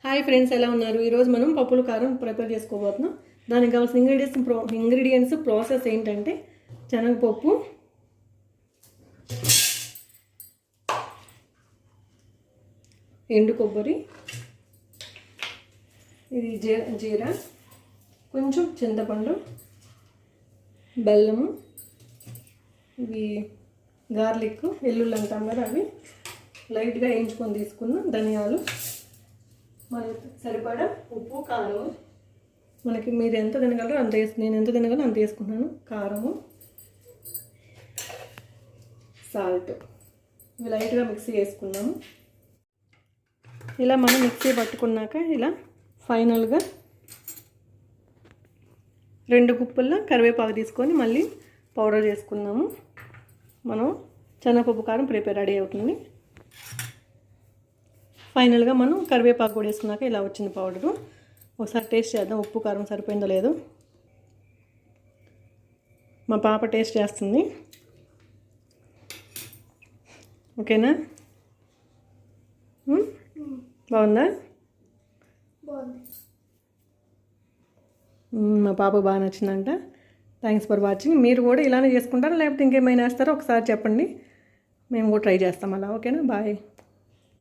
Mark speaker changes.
Speaker 1: Hi friends, ఎలా ఉన్నారు? ఈరోజు మనం పప్పుల కారం ప్రిపేర్ చేసుకోబోతున్నాం. దానికి కావాల్సిన ఇంగ్రీడియంట్స్ ప్రాసెస్ ఏంటంటే శనగపప్పు, ఎండు కొబ్బరి, ఇది జీరా, కొంచెం చింతపండు, బెల్లము, ఇవి గార్లిక్, వెల్లుల్లి అంటాం కదా, అవి లైట్గా వేయించుకొని తీసుకున్న ధనియాలు, మనకి సరిపడా ఉప్పు, కారం, మనకి మీరు ఎంత తినగలరో అంత నేను ఎంత తినగలరో అంత వేసుకుంటున్నాను. కారము, సాల్ట్, ఇవి లైట్గా మిక్సీ వేసుకున్నాము. ఇలా మనం మిక్సీ పట్టుకున్నాక ఇలా ఫైనల్గా 2 గుప్పుల్లో కరివేపాకు తీసుకొని మళ్ళీ పౌడర్ చేసుకున్నాము. మనం శనగపప్పు కారం రెడీ అవుతుంది. ఫైనల్గా మనం కరివేపాకు కూడా వేసుకున్నాక ఇలా వచ్చింది పౌడరు. ఒకసారి టేస్ట్ చేద్దాం, ఉప్పు కారం సరిపోయిందో లేదో. మా పాప టేస్ట్ చేస్తుంది. ఓకేనా? బాగుందా? మా పాప బాగా నచ్చిందంట. Thanks for watching. మీరు కూడా ఇలానే చేసుకుంటారా లేకపోతే ఇంకేమైనా వేస్తారో ఒకసారి చెప్పండి, మేము కూడా ట్రై చేస్తాం అలా. ఓకేనా? బాయ్.